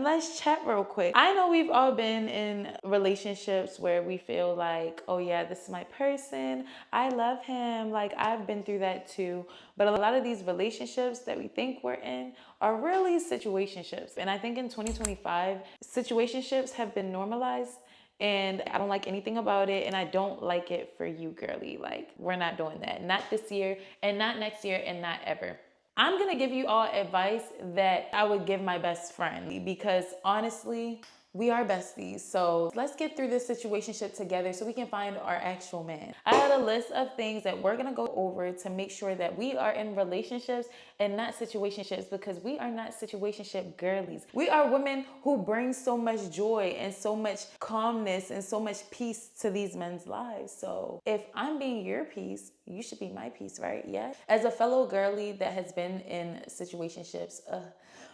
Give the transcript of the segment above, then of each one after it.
let's chat real quick. I know we've all been in relationships where we feel like, oh yeah, this is my person. I love him. Like, I've been through that too. But a lot of these relationships that we think we're in are really situationships. And I think in 2025, situationships have been normalized. And I don't like anything about it, and I don't like it for you, girly. Like, we're not doing that. Not this year, and not next year, and not ever. I'm gonna give you all advice that I would give my best friend, because honestly, we are besties. So let's get through this situationship together so we can find our actual man. I had a list of things that we're gonna go over to make sure that we are in relationships and not situationships, because we are not situationship girlies. We are women who bring so much joy and so much calmness and so much peace to these men's lives. So if I'm being your peace, you should be my peace, right? Yeah. As a fellow girly that has been in situationships,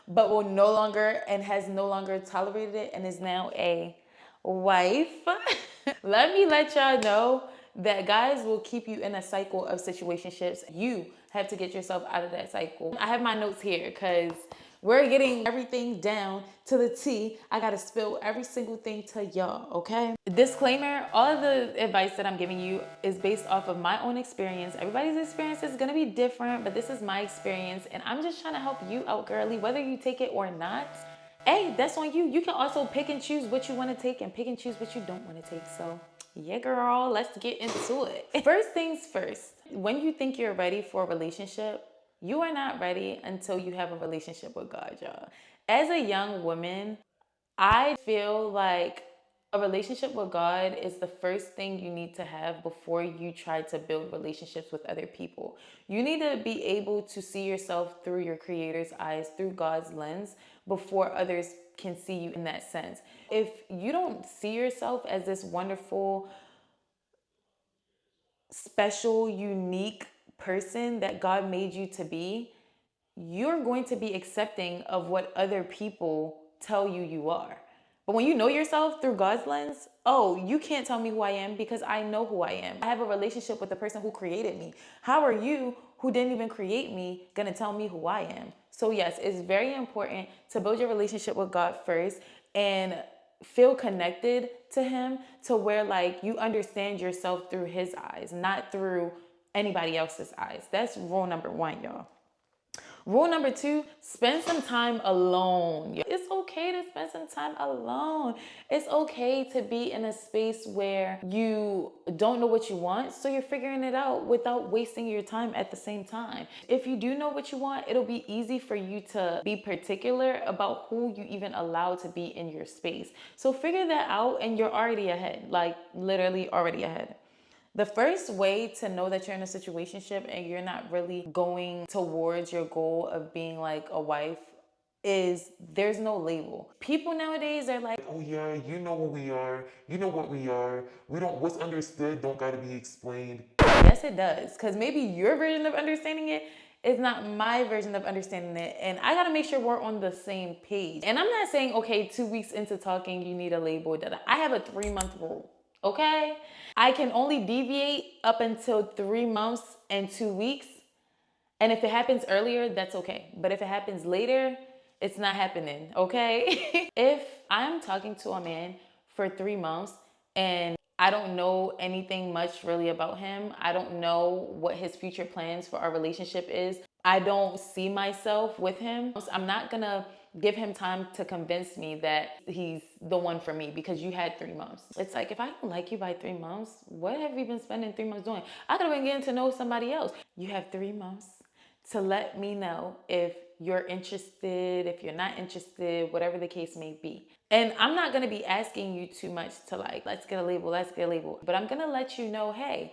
but will no longer and has no longer tolerated it and is now a wife, let me let y'all know that guys will keep you in a cycle of situationships. You have to get yourself out of that cycle. I have my notes here because we're getting everything down to the T. I gotta spill every single thing to y'all, okay? Disclaimer, all of the advice that I'm giving you is based off of my own experience. Everybody's experience is gonna be different, but this is my experience, and I'm just trying to help you out, girly, whether you take it or not. Hey, that's on you. You can also pick and choose what you want to take and pick and choose what you don't want to take. So yeah, girl, let's get into it. First things first, when you think you're ready for a relationship, you are not ready until you have a relationship with God, y'all. As a young woman, I feel like a relationship with God is the first thing you need to have before you try to build relationships with other people. You need to be able to see yourself through your Creator's eyes, through God's lens, before others can see you in that sense. If you don't see yourself as this wonderful, special, unique person that God made you to be, you're going to be accepting of what other people tell you you are. But when you know yourself through God's lens, oh, you can't tell me who I am because I know who I am. I have a relationship with the person who created me. How are you, who didn't even create me, gonna tell me who I am? So yes, it's very important to build your relationship with God first and feel connected to him to where like you understand yourself through his eyes, not through anybody else's eyes. That's rule number one, y'all. Rule number two, spend some time alone. It's okay to spend some time alone. It's okay to be in a space where you don't know what you want, so you're figuring it out without wasting your time at the same time. If you do know what you want, it'll be easy for you to be particular about who you even allow to be in your space. So figure that out and you're already ahead, like literally already ahead. The first way to know that you're in a situationship and you're not really going towards your goal of being like a wife is there's no label. People nowadays are like, oh yeah, you know what we are, you know what we are. We don't, what's understood don't gotta be explained. yes, it does. Because maybe your version of understanding it is not my version of understanding it. And I got to make sure we're on the same page. And I'm not saying, okay, 2 weeks into talking, you need a label. I have a 3-month rule. Okay? I can only deviate up until 3 months and 2 weeks. And if it happens earlier, that's okay. But if it happens later, it's not happening, okay? If I'm talking to a man for 3 months and I don't know anything much really about him, I don't know what his future plans for our relationship is, I don't see myself with him, I'm not gonna give him time to convince me that he's the one for me because you had 3 months. It's like, if I don't like you by 3 months, what have you been spending 3 months doing? I could have been getting to know somebody else. You have 3 months to let me know if you're interested, if you're not interested, whatever the case may be. And I'm not gonna be asking you too much to like, let's get a label, let's get a label. But I'm gonna let you know, hey,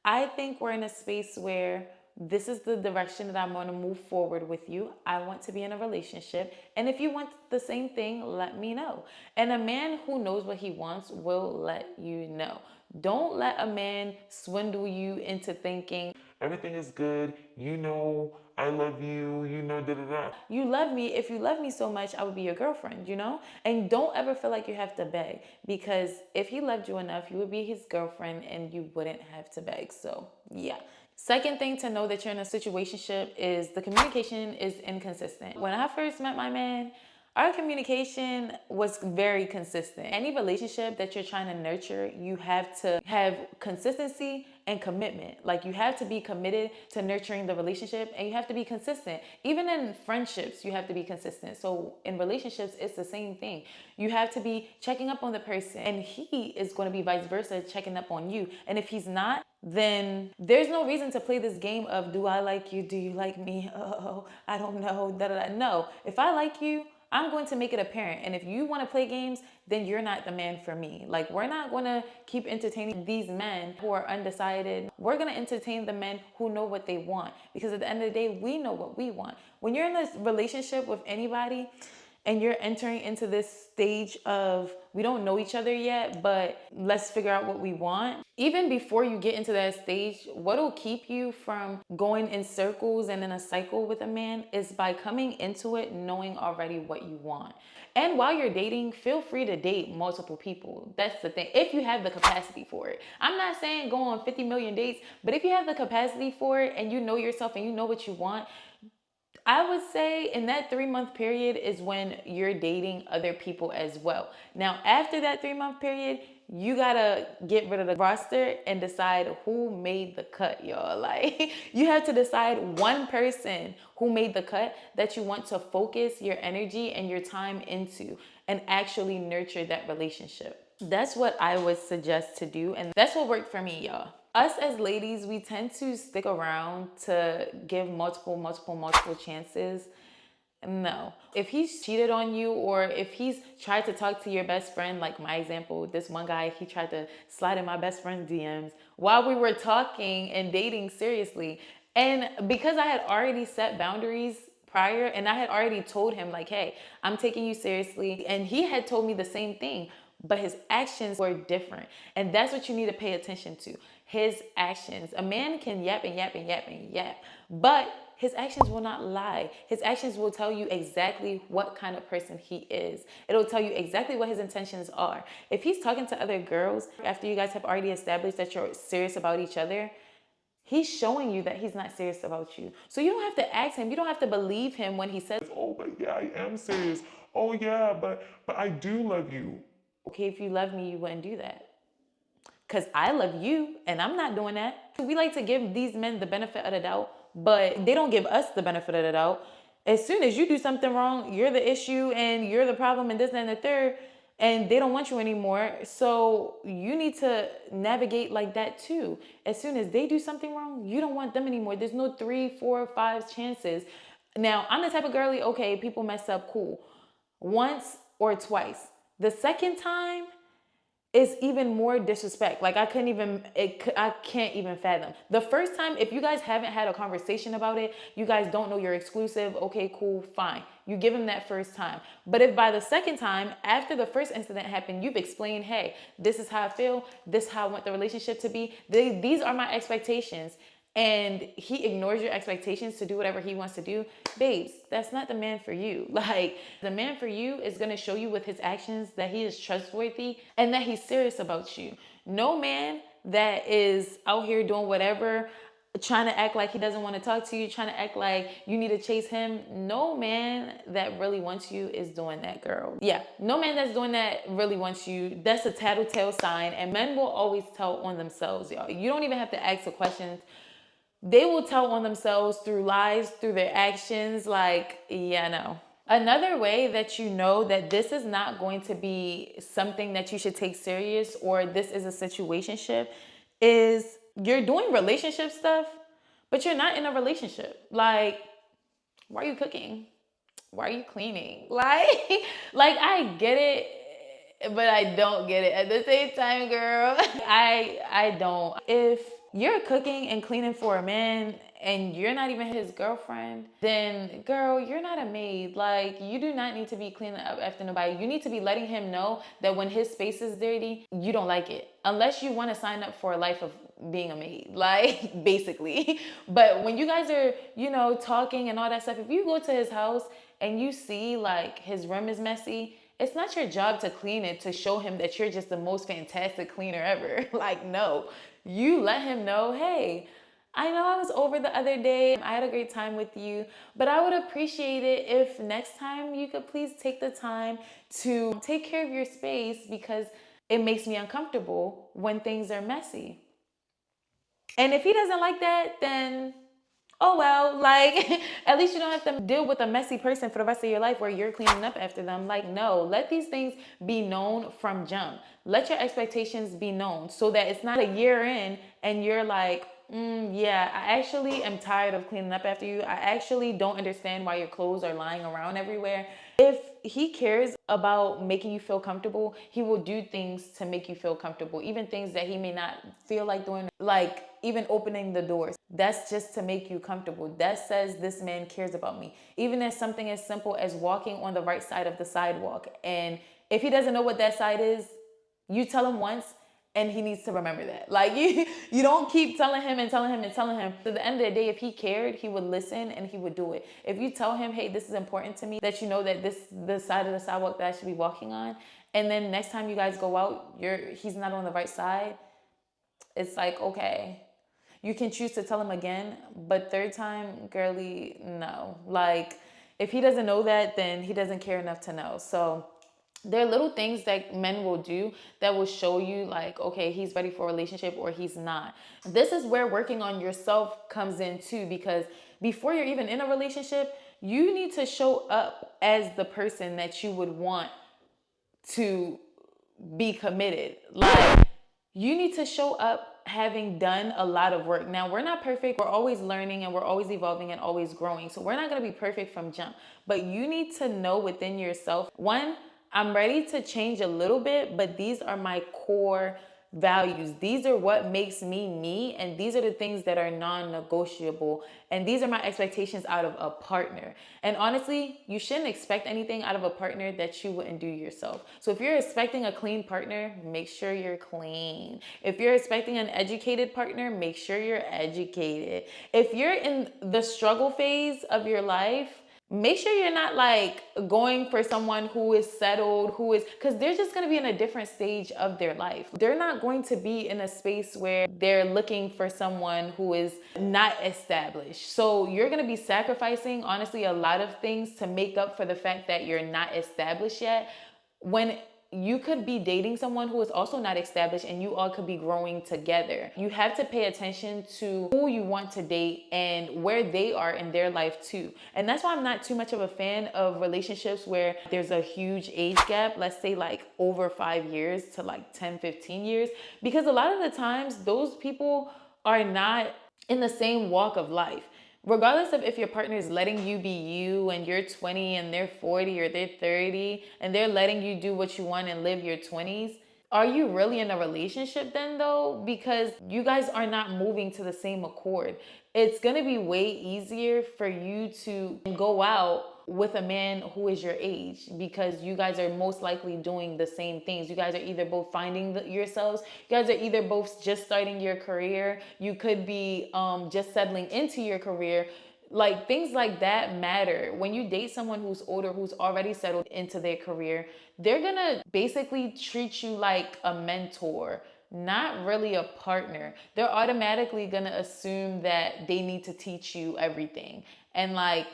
I think we're in a space where this is the direction that I'm gonna move forward with you. I want to be in a relationship. And if you want the same thing, let me know. And a man who knows what he wants will let you know. Don't let a man swindle you into thinking everything is good, you know, I love you, you know, da da da. You love me. If you love me so much, I would be your girlfriend, you know? And don't ever feel like you have to beg, because if he loved you enough, you would be his girlfriend and you wouldn't have to beg. So yeah. Second thing to know that you're in a situationship is the communication is inconsistent. When I first met my man, Our communication was very consistent. Any relationship that you're trying to nurture, you have to have consistency and commitment. Like, you have to be committed to nurturing the relationship, and you have to be consistent. Even in friendships, you have to be consistent. So in relationships, it's the same thing. You have to be checking up on the person, and he is going to be vice versa, checking up on you. And if he's not, then there's no reason to play this game of, do I like you? Do you like me? Oh, I don't know. Da, da, da. No, if I like you, I'm going to make it apparent. And if you want to play games, then you're not the man for me. Like, we're not going to keep entertaining these men who are undecided. We're going to entertain the men who know what they want. Because at the end of the day, we know what we want. When you're in this relationship with anybody, and you're entering into this stage of, we don't know each other yet, but let's figure out what we want. Even before you get into that stage, what'll keep you from going in circles and in a cycle with a man is by coming into it knowing already what you want. And while you're dating, feel free to date multiple people. That's the thing. If you have the capacity for it. I'm not saying go on 50 million dates, but if you have the capacity for it and you know yourself and you know what you want, I would say in that 3-month period is when you're dating other people as well. Now, after that 3-month period, you gotta get rid of the roster and decide who made the cut, y'all. Like, you have to decide one person who made the cut that you want to focus your energy and your time into and actually nurture that relationship. That's what I would suggest to do, and that's what worked for me, y'all. Us as ladies, we tend to stick around to give multiple chances. No. If he's cheated on you, or if he's tried to talk to your best friend, like my example, this one guy, he tried to slide in my best friend's DMs while we were talking and dating seriously. And because I had already set boundaries prior, and I had already told him, like, hey, I'm taking you seriously. And he had told me the same thing, but his actions were different. And that's what you need to pay attention to. His actions. A man can yap and yap and yap and yap, but his actions will not lie. His actions will tell you exactly what kind of person he is. It'll tell you exactly what his intentions are. If he's talking to other girls after you guys have already established that you're serious about each other, he's showing you that he's not serious about you. So you don't have to ask him. You don't have to believe him when he says, Oh, but yeah, I am serious. Oh, yeah, but I do love you. okay, if you love me, you wouldn't do that. Because I love you, and I'm not doing that. We like to give these men the benefit of the doubt, but they don't give us the benefit of the doubt. As soon as you do something wrong, you're the issue and you're the problem and this and the third, and they don't want you anymore. So you need to navigate like that too. As soon as they do something wrong, you don't want them anymore. There's no 3, 4, 5 chances. Now, I'm the type of girly, okay, people mess up, cool. Once or twice. The second time, it's even more disrespect. Like, I can't even fathom. The first time, if you guys haven't had a conversation about it, you guys don't know you're exclusive, okay, cool, fine. You give him that first time. But if by the second time, after the first incident happened, you've explained, hey, this is how I feel, this is how I want the relationship to be, these are my expectations, and he ignores your expectations to do whatever he wants to do, babes, that's not the man for you. Like, the man for you is going to show you with his actions that he is trustworthy and that he's serious about you. No man that is out here doing whatever, trying to act like he doesn't want to talk to you, trying to act like you need to chase him, no man that really wants you is doing that, girl. Yeah, no man that's doing that really wants you. That's a tattletale sign, and men will always tell on themselves, y'all. You don't even have to ask the questions. They will tell on themselves through lies, through their actions. Like, yeah, no. Another way that you know that this is not going to be something that you should take serious, or this is a situationship, is you're doing relationship stuff, but you're not in a relationship. Like, why are you cooking? Why are you cleaning? Like I get it, but I don't get it at the same time, girl. I don't. If you're cooking and cleaning for a man and you're not even his girlfriend, then girl, you're not a maid. Like, you do not need to be cleaning up after nobody. You need to be letting him know that when his space is dirty, you don't like it. Unless you want to sign up for a life of being a maid, like, basically. But when you guys are, talking and all that stuff, if you go to his house and you see like his room is messy, it's not your job to clean it to show him that you're just the most fantastic cleaner ever. Like, no, you let him know, hey, I know I was over the other day. I had a great time with you, but I would appreciate it if next time you could please take the time to take care of your space because it makes me uncomfortable when things are messy. And if he doesn't like that, then oh well, like at least you don't have to deal with a messy person for the rest of your life where you're cleaning up after them. Like, no, let these things be known from jump. Let your expectations be known so that it's not a year in and you're like, yeah, I actually am tired of cleaning up after you. I actually don't understand why your clothes are lying around everywhere. If he cares about making you feel comfortable, he will do things to make you feel comfortable, even things that he may not feel like doing, like even opening the doors. That's just to make you comfortable. That says this man cares about me. Even as something as simple as walking on the right side of the sidewalk. And if he doesn't know what that side is, you tell him once and he needs to remember that. Like you don't keep telling him and telling him and telling him. At the end of the day, if he cared, he would listen and he would do it. If you tell him, hey, this is important to me, that you know that this the side of the sidewalk that I should be walking on, and then next time you guys go out, he's not on the right side, it's like, okay. You can choose to tell him again, but third time, girly, no. Like, if he doesn't know that, then he doesn't care enough to know. So there are little things that men will do that will show you like, okay, he's ready for a relationship or he's not. This is where working on yourself comes in too, because before you're even in a relationship, you need to show up as the person that you would want to be committed. Like, you need to show up having done a lot of work. Now, we're not perfect. We're always learning and we're always evolving and always growing. So we're not going to be perfect from jump. But you need to know within yourself, one, I'm ready to change a little bit, but these are my core values. These are what makes me me, and these are the things that are non-negotiable, and these are my expectations out of a partner. And honestly, you shouldn't expect anything out of a partner that you wouldn't do yourself. So if you're expecting a clean partner, make sure you're clean. If you're expecting an educated partner, make sure you're educated. If you're in the struggle phase of your life, make sure you're not like going for someone who is settled, who is, because they're just going to be in a different stage of their life. They're not going to be in a space where they're looking for someone who is not established. So you're going to be sacrificing, honestly, a lot of things to make up for the fact that you're not established yet, when you could be dating someone who is also not established and you all could be growing together. You have to pay attention to who you want to date and where they are in their life too. And that's why I'm not too much of a fan of relationships where there's a huge age gap, let's say like over 5 years to like 10, 15 years, because a lot of the times those people are not in the same walk of life. Regardless of if your partner is letting you be you and you're 20 and they're 40 or they're 30 and they're letting you do what you want and live your 20s, are you really in a relationship then though? Because you guys are not moving to the same accord. It's gonna be way easier for you to go out with a man who is your age because you guys are most likely doing the same things. You guys are either both finding yourselves, you guys are either both just starting your career, you could be just settling into your career. Like, things like that matter. When you date someone who's older, who's already settled into their career, they're gonna basically treat you like a mentor, not really a partner. They're automatically gonna assume that they need to teach you everything. And like,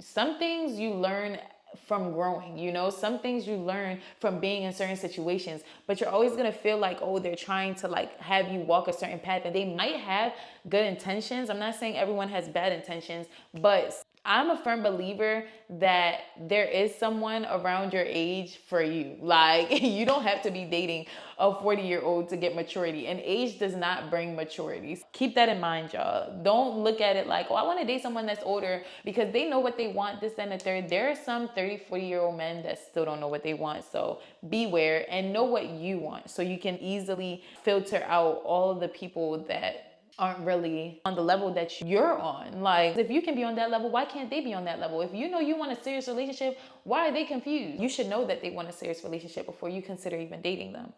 some things you learn from growing, some things you learn from being in certain situations, but you're always gonna feel like, oh, they're trying to like have you walk a certain path, and they might have good intentions. I'm not saying everyone has bad intentions, but I'm a firm believer that there is someone around your age for you. Like, you don't have to be dating a 40-year-old to get maturity, and age does not bring maturity. Keep that in mind, y'all. Don't look at it like, oh, I want to date someone that's older because they know what they want, this and the third. There are some 30, 40-year-old men that still don't know what they want. So beware and know what you want so you can easily filter out all of the people that aren't really on the level that you're on. Like, if you can be on that level, why can't they be on that level? If you know you want a serious relationship, why are they confused? You should know that they want a serious relationship before you consider even dating them.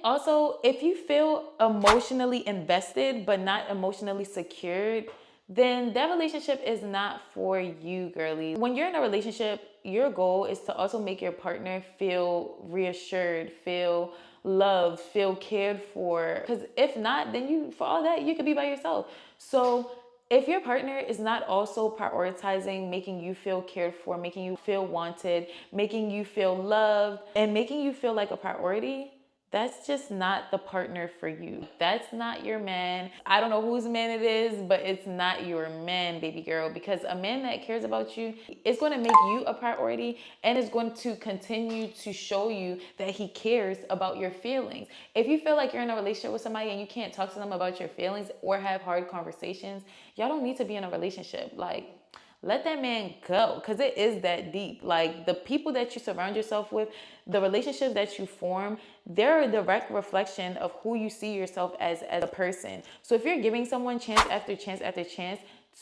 Also, if you feel emotionally invested but not emotionally secured, then that relationship is not for you, girly. When you're in a relationship, your goal is to also make your partner feel reassured, feel loved, feel cared for. Because if not, then for all that, you could be by yourself. So if your partner is not also prioritizing making you feel cared for, making you feel wanted, making you feel loved, and making you feel like a priority, that's just not the partner for you. That's not your man. I don't know whose man it is, but it's not your man, baby girl, because a man that cares about you is going to make you a priority and is going to continue to show you that he cares about your feelings. If you feel like you're in a relationship with somebody and you can't talk to them about your feelings or have hard conversations, y'all don't need to be in a relationship. Like, let that man go, because it is that deep. Like, the people that you surround yourself with, the relationships that you form, they're a direct reflection of who you see yourself as a person. So if you're giving someone chance after chance after chance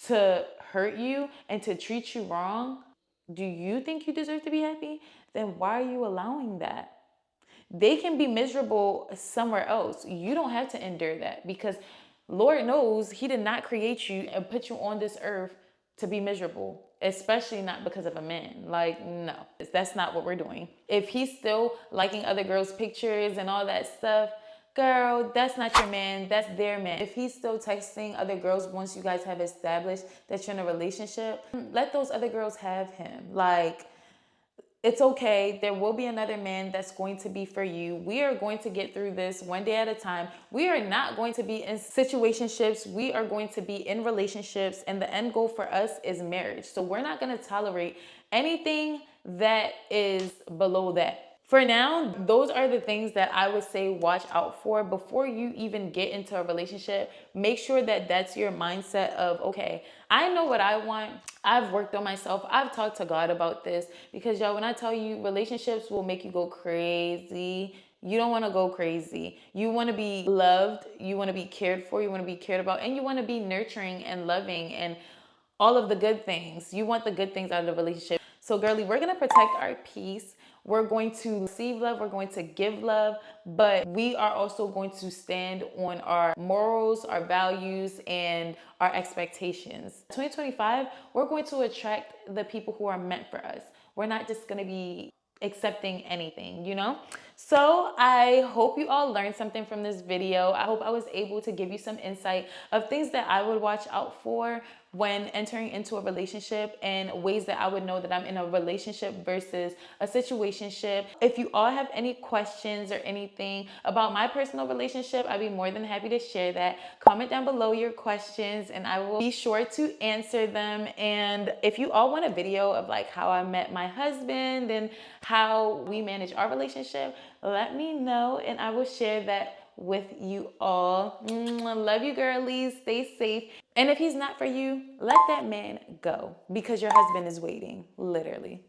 to hurt you and to treat you wrong, do you think you deserve to be happy? Then why are you allowing that? They can be miserable somewhere else. You don't have to endure that, because Lord knows he did not create you and put you on this earth to be miserable, especially not because of a man. Like, no, that's not what we're doing. If he's still liking other girls' pictures and all that stuff, girl, that's not your man, that's their man. If he's still texting other girls once you guys have established that you're in a relationship, let those other girls have him. Like, it's okay. There will be another man that's going to be for you. We are going to get through this one day at a time. We are not going to be in situationships. We are going to be in relationships, and the end goal for us is marriage. So we're not going to tolerate anything that is below that. For now, those are the things that I would say watch out for before you even get into a relationship. Make sure that that's your mindset of, okay, I know what I want. I've worked on myself. I've talked to God about this, because y'all, when I tell you, relationships will make you go crazy. You don't want to go crazy. You want to be loved. You want to be cared for. You want to be cared about. And you want to be nurturing and loving and all of the good things. You want the good things out of the relationship. So girly, we're going to protect our peace. We're going to receive love. We're going to give love, but we are also going to stand on our morals, our values, and our expectations. 2025, we're going to attract the people who are meant for us. We're not just going to be accepting anything, you know? So I hope you all learned something from this video. I hope I was able to give you some insight of things that I would watch out for when entering into a relationship, and ways that I would know that I'm in a relationship versus a situationship. If you all have any questions or anything about my personal relationship, I'd be more than happy to share that. Comment down below your questions and I will be sure to answer them. And if you all want a video of like how I met my husband and how we manage our relationship, let me know and I will share that with you all. Love you, girlies. Stay safe. And if he's not for you, let that man go, because your husband is waiting, literally.